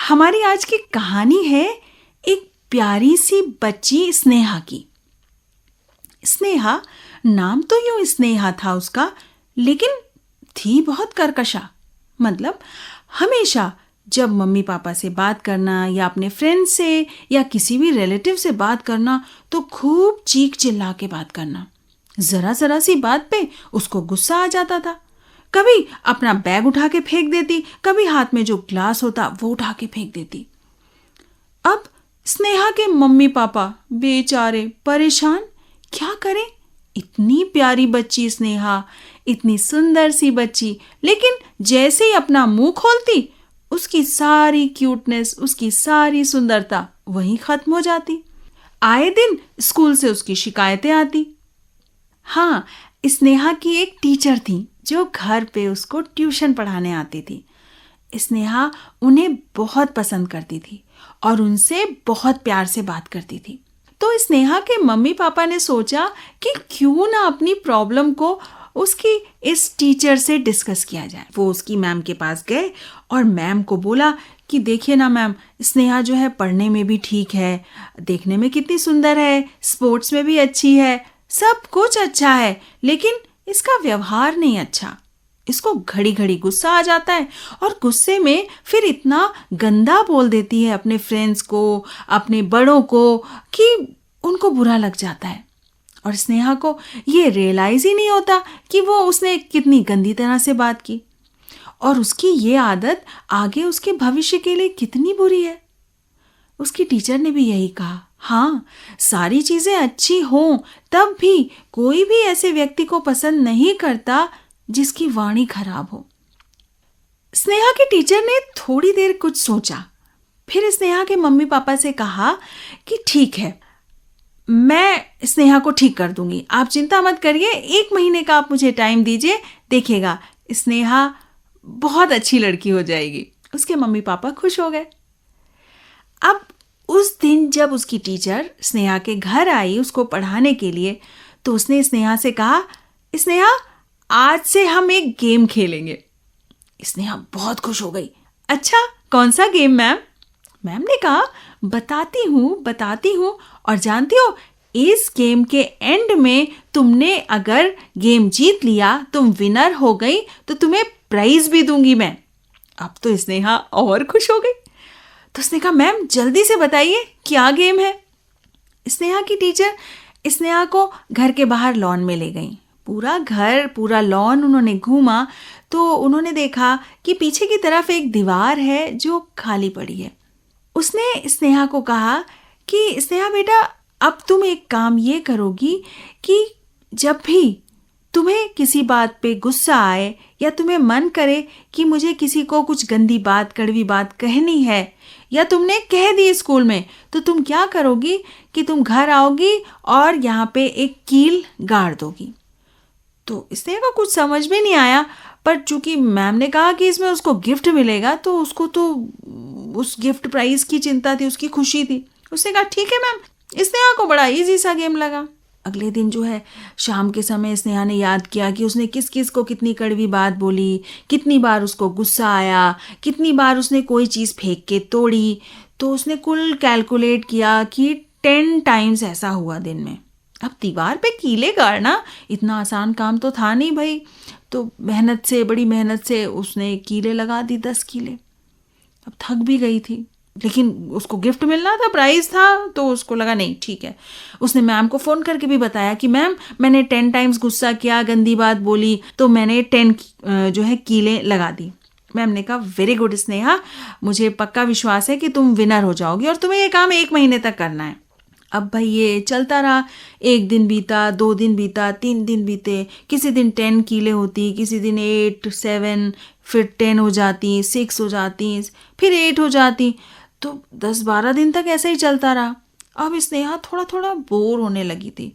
हमारी आज की कहानी है एक प्यारी सी बच्ची स्नेहा की। स्नेहा, नाम तो यूं स्नेहा था उसका, लेकिन थी बहुत कर्कशा। मतलब हमेशा जब मम्मी पापा से बात करना या अपने फ्रेंड से या किसी भी रिलेटिव से बात करना तो खूब चीख चिल्ला के बात करना। जरा जरा सी बात पे उसको गुस्सा आ जाता था। कभी अपना बैग उठा के फेंक देती, कभी हाथ में जो ग्लास होता वो उठा के फेंक देती। अब स्नेहा के मम्मी पापा बेचारे परेशान, क्या करें? इतनी प्यारी बच्ची स्नेहा, इतनी सुंदर सी बच्ची, लेकिन जैसे ही अपना मुंह खोलती उसकी सारी क्यूटनेस, उसकी सारी सुंदरता वहीं खत्म हो जाती। आए दिन स्कूल से उसकी शिकायतें आती। हाँ, स्नेहा की एक टीचर थी जो घर पे उसको ट्यूशन पढ़ाने आती थी। स्नेहा उन्हें बहुत पसंद करती थी और उनसे बहुत प्यार से बात करती थी। तो स्नेहा के मम्मी पापा ने सोचा कि क्यों ना अपनी प्रॉब्लम को उसकी इस टीचर से डिस्कस किया जाए। वो उसकी मैम के पास गए और मैम को बोला कि देखिए ना मैम, स्नेहा जो है पढ़ने में भी ठीक है, देखने में कितनी सुंदर है, स्पोर्ट्स में भी अच्छी है, सब कुछ अच्छा है, लेकिन इसका व्यवहार नहीं अच्छा। इसको घड़ी घड़ी गुस्सा आ जाता है और गुस्से में फिर इतना गंदा बोल देती है अपने फ्रेंड्स को, अपने बड़ों को, कि उनको बुरा लग जाता है। और स्नेहा को ये रियलाइज ही नहीं होता कि वो उसने कितनी गंदी तरह से बात की और उसकी ये आदत आगे उसके भविष्य के लिए कितनी बुरी है। उसकी टीचर ने भी यही कहा, हाँ, सारी चीजें अच्छी हों तब भी कोई भी ऐसे व्यक्ति को पसंद नहीं करता जिसकी वाणी खराब हो। स्नेहा के टीचर ने थोड़ी देर कुछ सोचा, फिर स्नेहा के मम्मी पापा से कहा कि ठीक है, मैं स्नेहा को ठीक कर दूंगी, आप चिंता मत करिए, 1 महीने का आप मुझे टाइम दीजिए, देखिएगा स्नेहा बहुत अच्छी लड़की हो जाएगी। उसके मम्मी पापा खुश हो गए। अब उस दिन जब उसकी टीचर स्नेहा के घर आई उसको पढ़ाने के लिए, तो उसने स्नेहा से कहा, स्नेहा, आज से हम एक गेम खेलेंगे। स्नेहा बहुत खुश हो गई। अच्छा, कौन सा गेम मैम? मैम ने कहा, बताती हूँ। और जानती हो, इस गेम के एंड में तुमने अगर गेम जीत लिया, तुम विनर हो गई, तो तुम्हें प्राइज भी दूंगी मैं। अब तो स्नेहा और खुश हो गई। तो उसने कहा, मैम जल्दी से बताइए क्या गेम है। स्नेहा की टीचर स्नेहा को घर के बाहर लॉन में ले गई। पूरा घर, पूरा लॉन उन्होंने घूमा तो उन्होंने देखा कि पीछे की तरफ एक दीवार है जो खाली पड़ी है। उसने स्नेहा को कहा कि स्नेहा बेटा, अब तुम एक काम ये करोगी कि जब भी तुम्हें किसी बात पे गुस्सा आए या तुम्हें मन करे कि मुझे किसी को कुछ गंदी बात, कड़वी बात कहनी है, या तुमने कह दी स्कूल में, तो तुम क्या करोगी कि तुम घर आओगी और यहाँ पे एक कील गाड़ दोगी। तो स्नेहा को कुछ समझ में नहीं आया, पर चूंकि मैम ने कहा कि इसमें उसको गिफ्ट मिलेगा तो उसको तो उस गिफ्ट प्राइज की चिंता थी, उसकी खुशी थी। उसने कहा ठीक है मैम। स्नेहा को बड़ा इजी सा गेम लगा। अगले दिन जो है शाम के समय स्नेहा ने याद किया कि उसने किस किस को कितनी कड़वी बात बोली, कितनी बार उसको गुस्सा आया, कितनी बार उसने कोई चीज़ फेंक के तोड़ी। तो उसने कुल कैलकुलेट किया कि 10 टाइम्स ऐसा हुआ दिन में। अब दीवार पे कीले गाड़ना इतना आसान काम तो था नहीं भाई। तो मेहनत से, बड़ी मेहनत से उसने कीले लगा दी, 10 कीले। अब थक भी गई थी, लेकिन उसको गिफ्ट मिलना था, प्राइज था, तो उसको लगा नहीं ठीक है। उसने मैम को फ़ोन करके भी बताया कि मैम, मैंने 10 टाइम्स गुस्सा किया, गंदी बात बोली, तो मैंने 10 जो है कीलें लगा दी। मैम ने कहा, वेरी गुड स्नेहा, मुझे पक्का विश्वास है कि तुम विनर हो जाओगी और तुम्हें ये काम 1 महीने तक करना है। अब भाई ये चलता रहा। 1 दिन बीता, 2 दिन बीता, 3 दिन बीते। किसी दिन 10 कीले होती, किसी दिन 8, 7, फिर 10 हो जाती, 6 हो जाती, फिर 8 हो जाती। तो 10-12 दिन तक ऐसे ही चलता रहा। अब स्नेहा थोड़ा थोड़ा बोर होने लगी थी।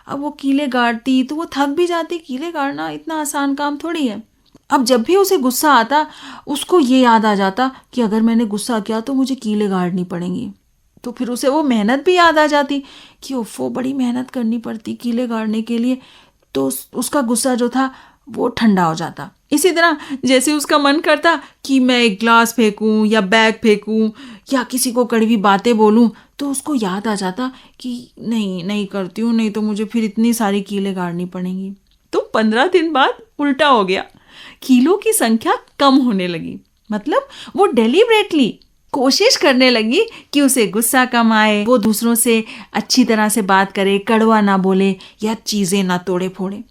अब वो कीले गाड़ती तो वो थक भी जाती। कीले गाड़ना इतना आसान काम थोड़ी है। अब जब भी उसे गुस्सा आता, उसको ये याद आ जाता कि अगर मैंने गुस्सा किया तो मुझे कीले गाड़नी पड़ेंगी। तो फिर उसे वो मेहनत भी याद आ जाती कि ओफो, बड़ी मेहनत करनी पड़ती कीले गाड़ने के लिए। तो उसका गुस्सा जो था वो ठंडा हो जाता। इसी तरह जैसे उसका मन करता कि मैं एक ग्लास फेंकूं या बैग फेंकूं या किसी को कड़वी बातें बोलूं, तो उसको याद आ जाता कि नहीं नहीं करती हूँ, नहीं तो मुझे फिर इतनी सारी कीलें गाड़नी पड़ेंगी। तो 15 दिन बाद उल्टा हो गया, कीलों की संख्या कम होने लगी। मतलब वो डेलिबरेटली कोशिश करने लगी कि उसे गुस्सा कम आए, वो दूसरों से अच्छी तरह से बात करे, कड़वा ना बोले या चीज़ें ना तोड़े फोड़े।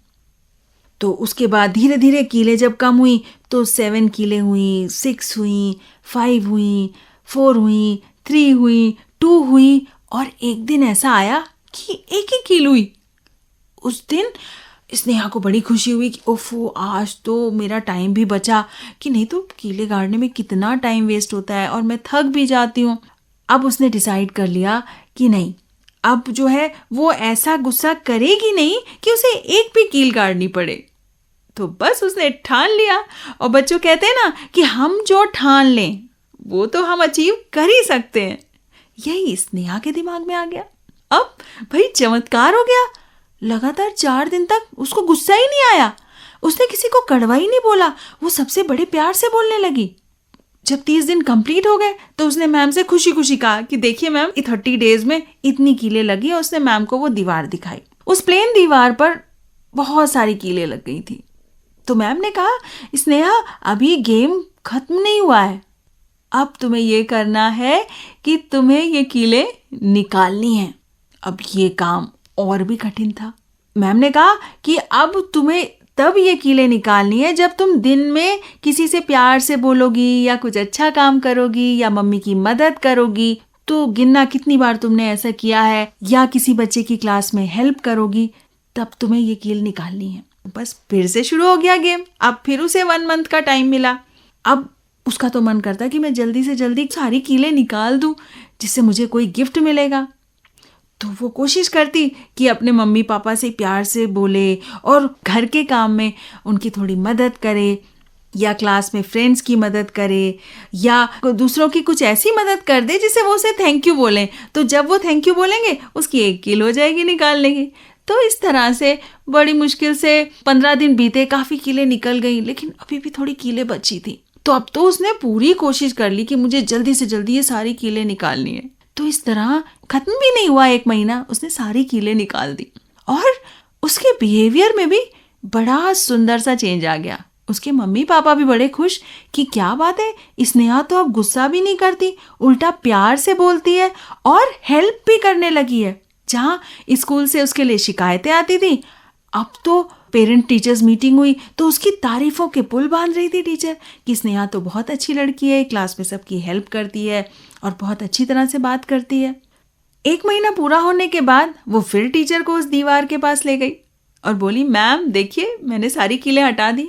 तो उसके बाद धीरे धीरे कीलें जब कम हुई तो 7 कीलें हुई, 6 हुई, 5 हुई, 4 हुई, 3 हुई, 2 हुई, और एक दिन ऐसा आया कि एक ही कील हुई। उस दिन स्नेहा को बड़ी खुशी हुई कि ओफो, आज तो मेरा टाइम भी बचा, कि नहीं तो कीले गाड़ने में कितना टाइम वेस्ट होता है और मैं थक भी जाती हूँ। अब उसने डिसाइड कर लिया कि नहीं, अब जो है वो ऐसा गुस्सा करेगी नहीं कि उसे एक भी कील गाड़नी पड़े। तो बस उसने ठान लिया, और बच्चों कहते हैं ना कि हम जो ठान लें वो तो हम अचीव कर ही सकते हैं। यही स्नेहा के दिमाग में आ गया। अब भाई चमत्कार हो गया, लगातार 4 दिन तक उसको गुस्सा ही नहीं आया, उसने किसी को कड़वा ही नहीं बोला, वो सबसे बड़े प्यार से बोलने लगी। जब 30 दिन कंप्लीट हो गए तो उसने मैम से खुशी खुशी कहा कि देखिए मैम, 30 डेज में इतनी कीलें लगी, और उसने मैम को वो दीवार दिखाई। उस प्लेन दीवार पर बहुत सारी कीलें लग गई थी। तो मैम ने कहा, स्नेहा अभी गेम खत्म नहीं हुआ है, अब तुम्हें ये करना है कि तुम्हें ये कीलें निकालनी हैं। अब ये काम और भी कठिन था। मैम ने कहा कि अब तुम्हें तब ये कीलें निकालनी है जब तुम दिन में किसी से प्यार से बोलोगी या कुछ अच्छा काम करोगी या मम्मी की मदद करोगी। तो गिनना कितनी बार तुमने ऐसा किया है, या किसी बच्चे की क्लास में हेल्प करोगी, तब तुम्हें ये कील निकालनी है। बस फिर से शुरू हो गया गेम। अब फिर उसे 1 मंथ का टाइम मिला। अब उसका तो मन करता कि मैं जल्दी से जल्दी सारी कीलें निकाल दूं जिससे मुझे कोई गिफ्ट मिलेगा। तो वो कोशिश करती कि अपने मम्मी पापा से प्यार से बोले और घर के काम में उनकी थोड़ी मदद करे, या क्लास में फ्रेंड्स की मदद करे, या दूसरों की कुछ ऐसी मदद कर दे जिससे वो उसे थैंक यू बोलें। तो जब वो थैंक यू बोलेंगे उसकी 1 कील हो जाएगी निकालने की। तो इस तरह से बड़ी मुश्किल से 15 दिन बीते, काफ़ी कीलें निकल गई, लेकिन अभी भी थोड़ी कीलें बची थी। तो अब तो उसने पूरी कोशिश कर ली कि मुझे जल्दी से जल्दी ये सारी कीलें निकालनी है। तो इस तरह खत्म भी नहीं हुआ 1 महीना, उसने सारी कीलें निकाल दी, और उसके बिहेवियर में भी बड़ा सुंदर सा चेंज आ गया। उसके मम्मी पापा भी बड़े खुश कि क्या बात है, स्नेहा तो अब गुस्सा भी नहीं करती, उल्टा प्यार से बोलती है और हेल्प भी करने लगी है। जहाँ स्कूल से उसके लिए शिकायतें आती थी, अब तो पेरेंट टीचर्स मीटिंग हुई तो उसकी तारीफों के पुल बांध रही थी टीचर कि स्नेहा तो बहुत अच्छी लड़की है, क्लास में सबकी हेल्प करती है और बहुत अच्छी तरह से बात करती है। 1 महीना पूरा होने के बाद वो फिर टीचर को उस दीवार के पास ले गई और बोली, मैम देखिए मैंने सारी कीलें हटा दी।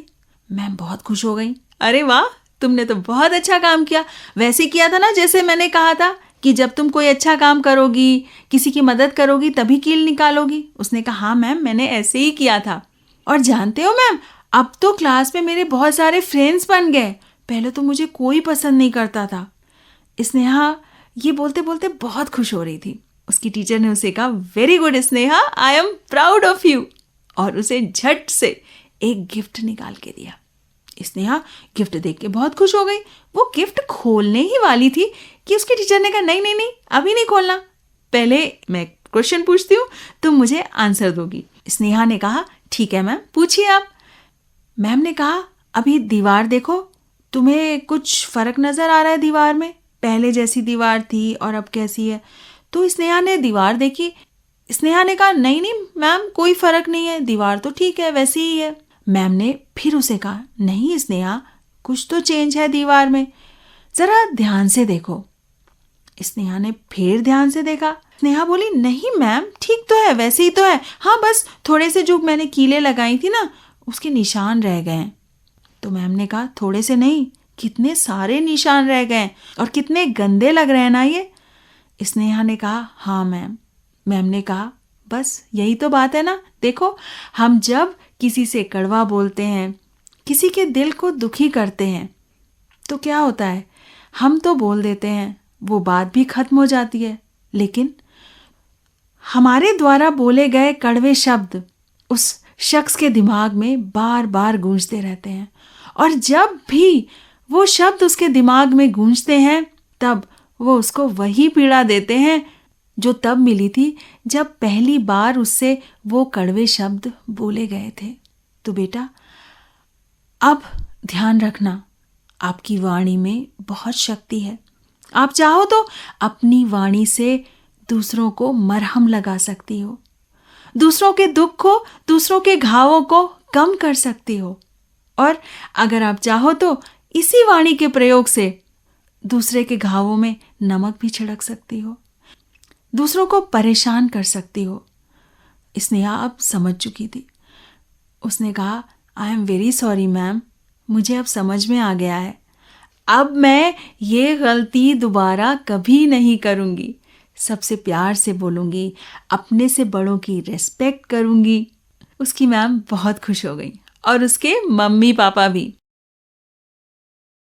मैम बहुत खुश हो गई। अरे वाह, तुमने तो बहुत अच्छा काम किया। वैसे किया था ना जैसे मैंने कहा था कि जब तुम कोई अच्छा काम करोगी, किसी की मदद करोगी, तभी कील निकालोगी। उसने कहा, हाँ मैम मैंने ऐसे ही किया था। और जानते हो मैम, अब तो क्लास में मेरे बहुत सारे फ्रेंड्स बन गए, पहले तो मुझे कोई पसंद नहीं करता था। स्नेहा ये बोलते बोलते बहुत खुश हो रही थी। उसकी टीचर ने उसे कहा, very good Sneha, I am proud of you, और उसे झट से एक गिफ्ट निकाल के दिया। स्नेहा गिफ्ट देख के बहुत खुश हो गई। वो गिफ्ट खोलने ही वाली थी कि उसकी टीचर ने कहा, नहीं नहीं नहीं, अभी नहीं खोलना, पहले मैं क्वेश्चन पूछती हूँ, तुम मुझे आंसर दोगी। स्नेहा ने कहा, ठीक है मैम, पूछिए आप। मैम ने कहा, अभी दीवार देखो, तुम्हें कुछ फर्क नजर आ रहा है दीवार में? पहले जैसी दीवार थी और अब कैसी है? तो स्नेहा ने दीवार देखी। स्नेहा ने कहा, नहीं नहीं मैम, कोई फर्क नहीं है, दीवार तो ठीक है, वैसी ही है। मैम ने फिर उसे कहा, नहीं स्नेहा, कुछ तो चेंज है दीवार में, जरा ध्यान से देखो। स्नेहा ने फिर ध्यान से देखा। स्नेहा बोली, नहीं मैम, ठीक तो है, वैसे ही तो है, हाँ बस थोड़े से जो मैंने कीलें लगाई थी ना, उसके निशान रह गए हैं। तो मैम ने कहा, थोड़े से नहीं, कितने सारे निशान रह गए और कितने गंदे लग रहे हैं ना ये। स्नेहा ने कहा, हाँ मैम। मैम ने कहा, बस यही तो बात है ना, देखो हम जब किसी से कड़वा बोलते हैं, किसी के दिल को दुखी करते हैं, तो क्या होता है, हम तो बोल देते हैं, वो बात भी खत्म हो जाती है, लेकिन हमारे द्वारा बोले गए कड़वे शब्द उस शख्स के दिमाग में बार बार गूंजते रहते हैं, और जब भी वो शब्द उसके दिमाग में गूंजते हैं तब वो उसको वही पीड़ा देते हैं जो तब मिली थी जब पहली बार उससे वो कड़वे शब्द बोले गए थे। तो बेटा, अब ध्यान रखना, आपकी वाणी में बहुत शक्ति है। आप चाहो तो अपनी वाणी से दूसरों को मरहम लगा सकती हो, दूसरों के दुख को, दूसरों के घावों को कम कर सकती हो, और अगर आप चाहो तो इसी वाणी के प्रयोग से दूसरे के घावों में नमक भी छिड़क सकती हो, दूसरों को परेशान कर सकती हो। स्नेहा अब समझ चुकी थी। उसने कहा, I am very sorry ma'am, मुझे अब समझ में आ गया है। अब मैं ये गलती दोबारा कभी नहीं करूँगी। सबसे प्यार से बोलूँगी, अपने से बड़ों की रिस्पेक्ट करूँगी। उसकी मैम बहुत खुश हो गई और उसके मम्मी पापा भी।